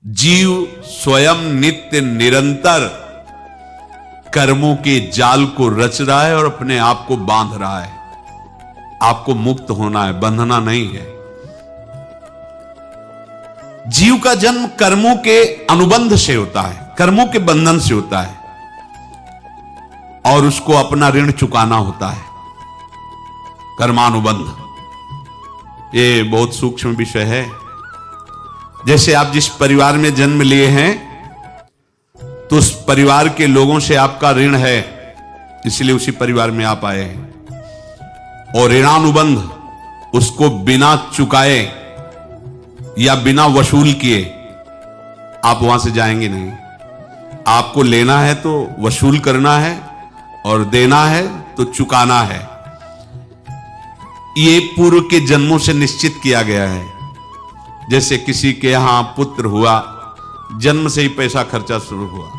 जीव स्वयं नित्य निरंतर कर्मों के जाल को रच रहा है और अपने आप को बांध रहा है। आपको मुक्त होना है, बंधना नहीं है। जीव का जन्म कर्मों के अनुबंध से होता है, कर्मों के बंधन से होता है, और उसको अपना ऋण चुकाना होता है। कर्मानुबंध ये बहुत सूक्ष्म विषय है। जैसे आप जिस परिवार में जन्म लिए हैं तो उस परिवार के लोगों से आपका ऋण है, इसलिए उसी परिवार में आप आए हैं। और ऋणानुबंध उसको बिना चुकाए या बिना वसूल किए आप वहां से जाएंगे नहीं। आपको लेना है तो वसूल करना है और देना है तो चुकाना है। ये पूर्व के जन्मों से निश्चित किया गया है। जैसे किसी के यहां पुत्र हुआ, जन्म से ही पैसा खर्चा शुरू हुआ,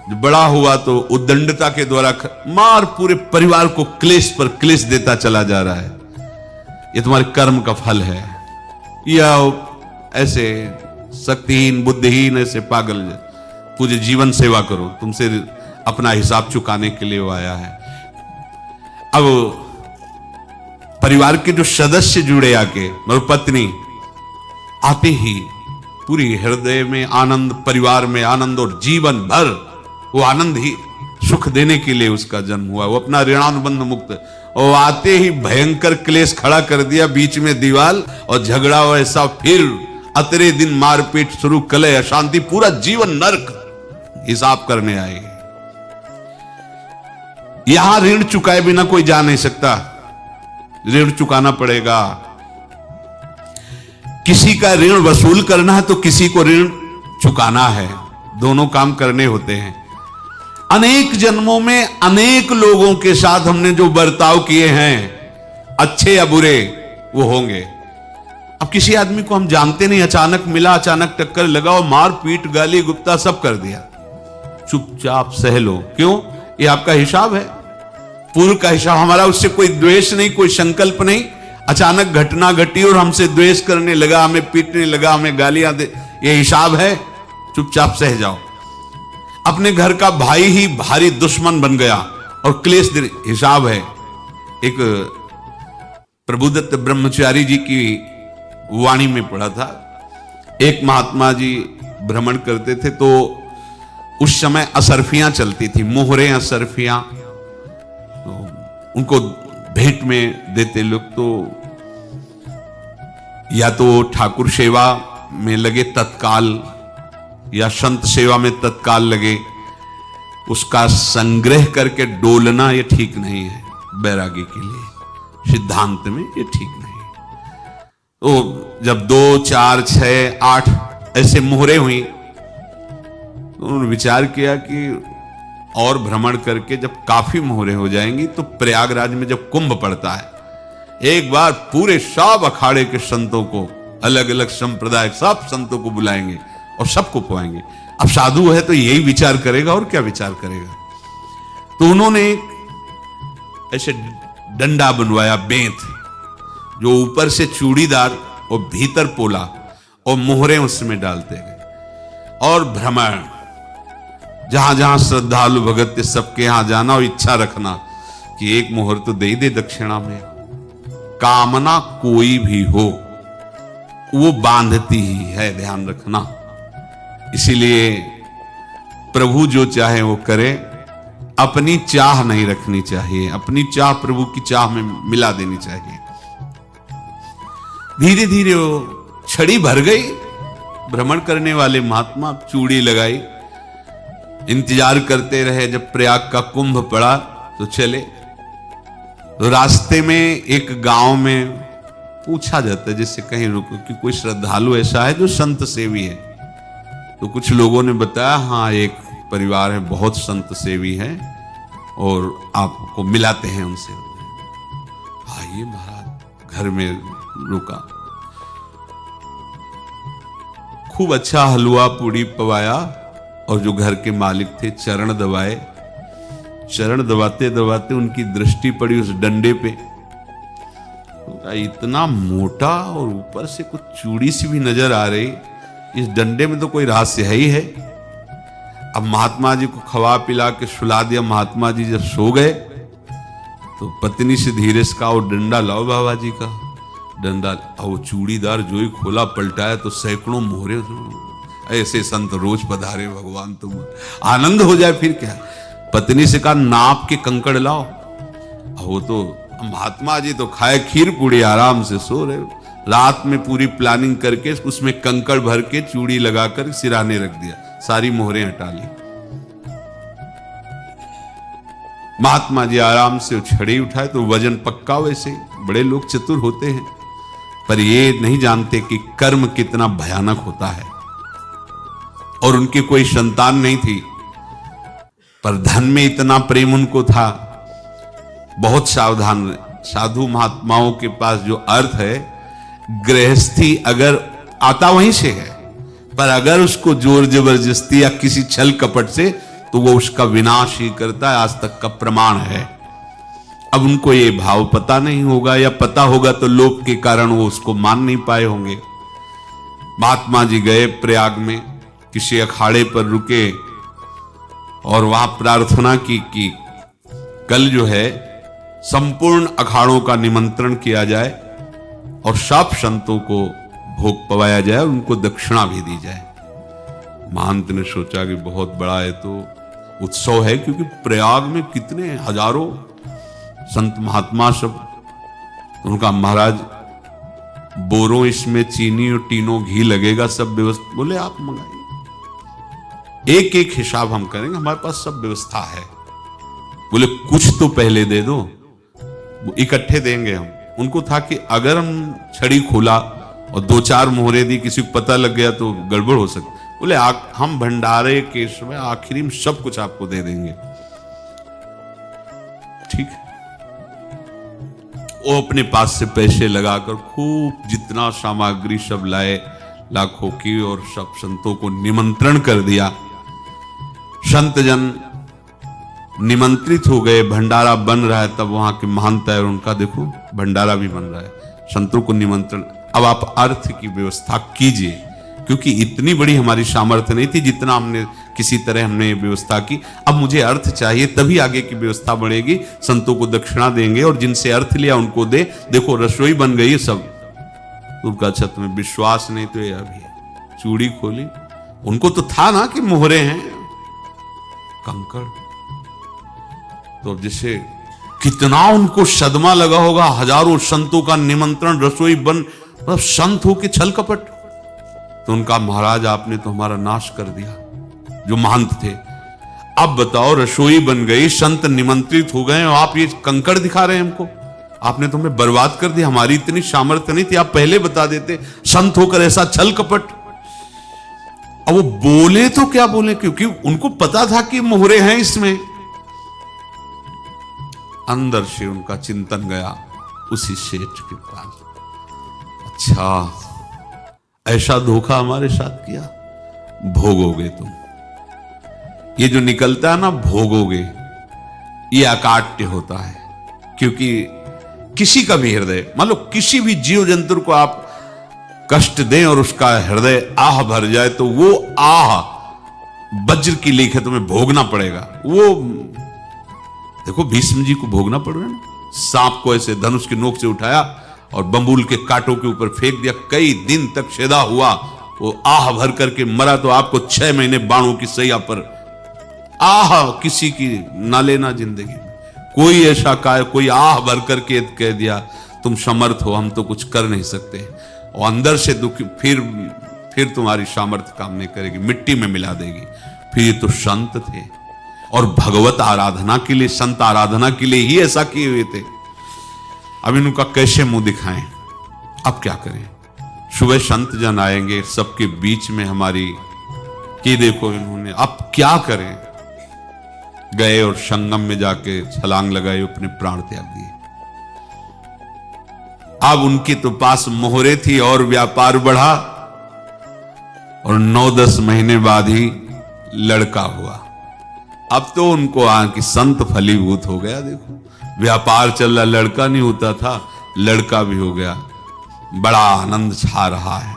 जो बड़ा हुआ तो उद्दंडता के द्वारा मार पूरे परिवार को क्लेश पर क्लेश देता चला जा रहा है। ये तुम्हारे कर्म का फल है। या ऐसे शक्तिहीन बुद्धिहीन ऐसे पागल पूरे जीवन सेवा करो, तुमसे अपना हिसाब चुकाने के लिए वो आया है। अब परिवार के जो सदस्य जुड़े आके, मतलब पत्नी आते ही पूरी हृदय में आनंद, परिवार में आनंद, और जीवन भर वो आनंद ही सुख देने के लिए उसका जन्म हुआ। वो अपना ऋणानुबंध मुक्त, और आते ही भयंकर क्लेश खड़ा कर दिया, बीच में दीवाल और झगड़ा वैसा, फिर अतरे दिन मारपीट शुरू, कलह अशांति, पूरा जीवन नरक हिसाब करने आए। यहां ऋण चुकाए बिना कोई जा नहीं सकता, ऋण चुकाना पड़ेगा। किसी का ऋण वसूल करना है तो किसी को ऋण चुकाना है, दोनों काम करने होते हैं। अनेक जन्मों में अनेक लोगों के साथ हमने जो बर्ताव किए हैं, अच्छे या बुरे, वो होंगे। अब किसी आदमी को हम जानते नहीं, अचानक मिला, अचानक टक्कर लगा और मार पीट गाली गुप्ता सब कर दिया, चुपचाप सह लो। क्यों? ये आपका हिसाब है, पूर्व का हिसाब। हमारा उससे कोई द्वेष नहीं, कोई संकल्प नहीं। अचानक घटना घटी और हमसे द्वेष करने लगा, हमें पीटने लगा, हमें गालियां दे, ये हिसाब है, चुपचाप सह जाओ। अपने घर का भाई ही भारी दुश्मन बन गया और क्लेश दे, हिसाब है। एक प्रभुदत्त ब्रह्मचारी जी की वाणी में पढ़ा था, एक महात्मा जी भ्रमण करते थे तो उस समय असरफियां चलती थी, मोहरे असरफियां, तो उनको भेंट में देते लोग। तो या तो ठाकुर सेवा में लगे तत्काल, या संत सेवा में तत्काल लगे, उसका संग्रह करके डोलना ये ठीक नहीं है बैरागी के लिए, सिद्धांत में ये ठीक नहीं। तो जब 2, 4, 6, 8 ऐसे मोहरे हुई तो उन्होंने विचार किया कि और भ्रमण करके जब काफी मोहरे हो जाएंगी तो प्रयागराज में जब कुंभ पड़ता है, एक बार पूरे सब अखाड़े के संतों को, अलग अलग संप्रदाय सब संतों को बुलाएंगे और सबको पुआएंगे। अब साधु है तो यही विचार करेगा, और क्या विचार करेगा। तो उन्होंने ऐसे डंडा बनवाया, बेंत, जो ऊपर से चूड़ीदार और भीतर पोला, और मोहरे उसमें डालते गए। और भ्रमण, जहां जहां श्रद्धालु भगत थे सबके यहां जाना और इच्छा रखना कि एक मोहर तो दे दे दक्षिणा में। कामना कोई भी हो वो बांधती ही है, ध्यान रखना। इसीलिए प्रभु जो चाहे वो करे, अपनी चाह नहीं रखनी चाहिए, अपनी चाह प्रभु की चाह में मिला देनी चाहिए। धीरे धीरे वो छड़ी भर गई। भ्रमण करने वाले महात्मा चूड़ी लगाई, इंतजार करते रहे। जब प्रयाग का कुंभ पड़ा तो चले। तो रास्ते में एक गांव में पूछा जाता है, जैसे कहीं रुको कि कोई श्रद्धालु ऐसा है जो संत सेवी है। तो कुछ लोगों ने बताया, हाँ एक परिवार है बहुत संत सेवी है और आपको मिलाते हैं उनसे। आइए महाराज, घर में रुका, खूब अच्छा हलवा पूड़ी पवाया, और जो घर के मालिक थे चरण दबाए। चरण दबाते दबाते उनकी दृष्टि पड़ी उस डंडे पे, इतना मोटा और ऊपर से कुछ चूड़ी सी भी नजर आ रही। इस डंडे में तो कोई रहस्य है ही है। अब महात्मा जी को खवा पिला के सुला दिया। महात्मा जी जब सो गए तो पत्नी से धीरे से कहा, वो डंडा लाओ बाबा जी का डंडा। वो चूड़ीदार जो ही खोला पलटाया तो सैकड़ों मोहरे। ऐसे संत रोज पधारे भगवान, तुम आनंद हो जाए फिर क्या। पत्नी से कहा, नाप के कंकड़ लाओ। वो तो महात्मा जी तो खाए खीर पूड़ी, आराम से सो रहे। रात में पूरी प्लानिंग करके उसमें कंकड़ भर के चूड़ी लगाकर सिराने रख दिया, सारी मोहरें हटा ली। महात्मा जी आराम से छड़ी उठाए तो वजन पक्का। वैसे बड़े लोग चतुर होते हैं, पर ये नहीं जानते कि कर्म कितना भयानक होता है। और उनकी कोई संतान नहीं थी, पर धन में इतना प्रेम उनको था। बहुत सावधान। साधु महात्माओं के पास जो अर्थ है, गृहस्थी अगर आता वहीं से है, पर अगर उसको जोर जबरदस्ती या किसी छल कपट से, तो वो उसका विनाश ही करता है। आज तक का प्रमाण है। अब उनको ये भाव पता नहीं होगा, या पता होगा तो लोभ के कारण वो उसको मान नहीं पाए होंगे। महात्मा जी गए प्रयाग में, किसी अखाड़े पर रुके और वहां प्रार्थना की कि कल जो है संपूर्ण अखाड़ों का निमंत्रण किया जाए और सब संतों को भोग पवाया जाए और उनको दक्षिणा भी दी जाए। महंत ने सोचा कि बहुत बड़ा है तो उत्सव है, क्योंकि प्रयाग में कितने हजारों संत महात्मा सब। तो उनका महाराज बोरों इसमें चीनी और टीनो घी लगेगा, सब व्यवस्था। बोले आप मंगाइए, एक एक हिसाब हम करेंगे, हमारे पास सब व्यवस्था है। बोले कुछ तो पहले दे दो, इकट्ठे देंगे हम। उनको था कि अगर हम छड़ी खोला और दो चार मोहरे दी, किसी को पता लग गया तो गड़बड़ हो सकती। बोले हम भंडारे के समय आखिरी में सब कुछ आपको दे देंगे। ठीक है। वो अपने पास से पैसे लगाकर खूब जितना सामग्री सब लाए, लाखों की, और सब संतों को निमंत्रण कर दिया। संत जन निमंत्रित हो गए, भंडारा बन रहा है। तब वहां के महंत है, उनका देखो भंडारा भी बन रहा है, संतों को निमंत्रण। अब आप अर्थ की व्यवस्था कीजिए, क्योंकि इतनी बड़ी हमारी सामर्थ्य नहीं थी जितना हमने किसी तरह हमने व्यवस्था की। अब मुझे अर्थ चाहिए, तभी आगे की व्यवस्था बढ़ेगी। संतों को दक्षिणा देंगे और जिनसे अर्थ लिया उनको दे। देखो रसोई बन गई सब। उनका छत में विश्वास नहीं तो ये अभी चूड़ी खोली। उनको तो था ना कि मोहरे हैं, कंकड़। तो जैसे कितना उनको सदमा लगा होगा। हजारों संतों का निमंत्रण, रसोई बन, मतलब संत हो के छल कपट। तो उनका महाराज आपने तो हमारा नाश कर दिया, जो महंत थे। अब बताओ रसोई बन गई, संत निमंत्रित हो गए और आप ये कंकड़ दिखा रहे हैं हमको। आपने तो हमें बर्बाद कर दिया। हमारी इतनी सामर्थ्य नहीं थी, आप पहले बता देते। संत होकर ऐसा छल कपट। अब वो बोले तो क्या बोले, क्योंकि उनको पता था कि मोहरे हैं इसमें। अंदर से उनका चिंतन गया उसी सेठ के पास, अच्छा ऐसा धोखा हमारे साथ किया, भोगोगे तुम। ये जो निकलता है ना भोगोगे, ये अकाट्य होता है। क्योंकि किसी का भी हृदय, मान लो किसी भी जीव जंतु को आप कष्ट दें और उसका हृदय आह भर जाए, तो वो आह वज्र की लीक है, तुम्हें भोगना पड़ेगा। वो देखो भीष्म जी को भोगना पड़ रहा है ना। सांप को ऐसे धनुष की नोक से उठाया और बंबूल के कांटों के ऊपर फेंक दिया, कई दिन तक शेदा हुआ, वो आह भर करके मरा। तो आपको 6 महीने बाणों की सैया पर आह किसी की ना लेना जिंदगी में। कोई ऐसा कोई आह भर करके कह दिया तुम समर्थ हो, हम तो कुछ कर नहीं सकते, और अंदर से दुखी, फिर तुम्हारी सामर्थ्य काम नहीं करेगी, मिट्टी में मिला देगी। फिर ये तो संत थे और भगवत आराधना के लिए, संत आराधना के लिए ही ऐसा किए हुए थे। अब इनका कैसे मुंह दिखाएं, अब क्या करें। सुबह संत जन आएंगे, सबके बीच में हमारी कि देखो इन्होंने, अब क्या करें। गए और संगम में जाके छलांग लगाई, अपने प्राण त्याग दिए। अब उनके तो पास मोहरे थी और व्यापार बढ़ा, और 9-10 महीने बाद ही लड़का हुआ। अब तो उनको कि संत फलीभूत हो गया। देखो व्यापार चल रहा, लड़का नहीं होता था, लड़का भी हो गया। बड़ा आनंद छा रहा है।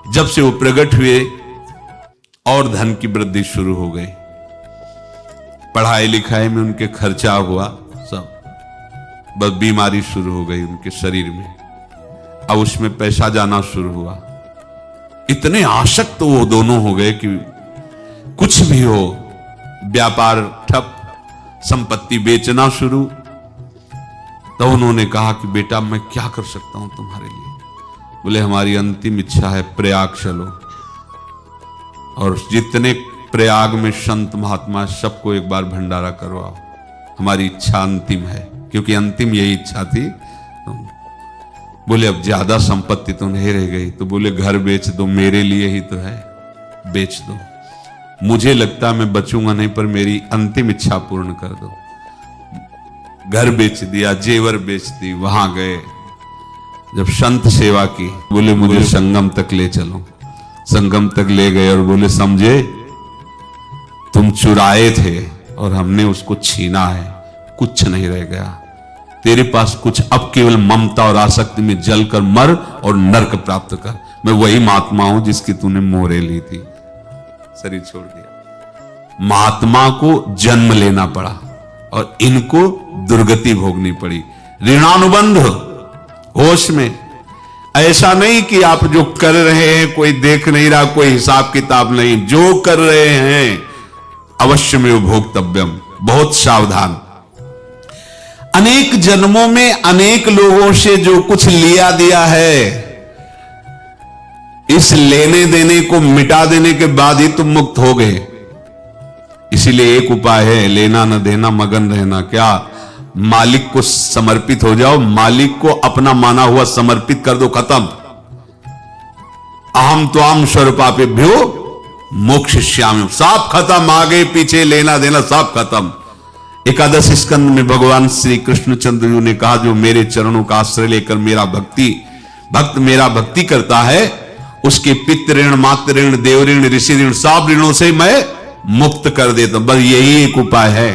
जब से वो प्रकट हुए और धन की वृद्धि शुरू हो गई, पढ़ाई लिखाई में उनके खर्चा हुआ सब, बस बीमारी शुरू हो गई उनके शरीर में, अब उसमें पैसा जाना शुरू हुआ। इतने आसक्त तो वो दोनों हो गए कि कुछ भी हो, व्यापार ठप, संपत्ति बेचना शुरू। तो उन्होंने कहा कि बेटा मैं क्या कर सकता हूं तुम्हारे लिए? बोले हमारी अंतिम इच्छा है प्रयाग चलो, और जितने प्रयाग में संत महात्मा सबको एक बार भंडारा करवाओ, हमारी इच्छा अंतिम है, क्योंकि अंतिम यही इच्छा थी। बोले अब ज्यादा संपत्ति तो नहीं रह गई, तो बोले घर बेच दो, मेरे लिए ही तो है, बेच दो, मुझे लगता मैं बचूंगा नहीं, पर मेरी अंतिम इच्छा पूर्ण कर दो। घर बेच दिया, जेवर बेच दी, वहां गए, जब संत सेवा की, बोले मुझे संगम तक ले चलो। संगम तक ले गए और बोले समझे तुम चुराए थे और हमने उसको छीना है, कुछ नहीं रह गया तेरे पास कुछ, अब केवल ममता और आसक्ति में जलकर मर और नरक प्राप्त कर। मैं वही महात्मा हूं जिसकी तूने मोहरे ली थी, शरीर छोड़ दिया। महात्मा को जन्म लेना पड़ा और इनको दुर्गति भोगनी पड़ी। ऋणानुबंध होश में, ऐसा नहीं कि आप जो कर रहे हैं कोई देख नहीं रहा, कोई हिसाब किताब नहीं, जो कर रहे हैं अवश्य में भोक्तव्यम, बहुत सावधान। अनेक जन्मों में अनेक लोगों से जो कुछ लिया दिया है, इस लेने देने को मिटा देने के बाद ही तुम मुक्त हो गए। इसीलिए एक उपाय है, लेना न देना, मगन रहना। क्या? मालिक को समर्पित हो जाओ, मालिक को अपना माना हुआ समर्पित कर दो, खत्म। अहम त्वाम स्वरूपापेभ्यो मोक्षयिष्यामि, सब खत्म, आगे पीछे लेना देना सब खत्म। एकादश स्कंद में भगवान श्री कृष्णचंद्र जी ने कहा, जो मेरे चरणों का आश्रय लेकर मेरा भक्त मेरा भक्ति करता है, उसके पितृ ऋण, मातृ ऋण, देव ऋण, ऋषि ऋण, सब ऋणों से मैं मुक्त कर देता हूं। बस यही एक उपाय है।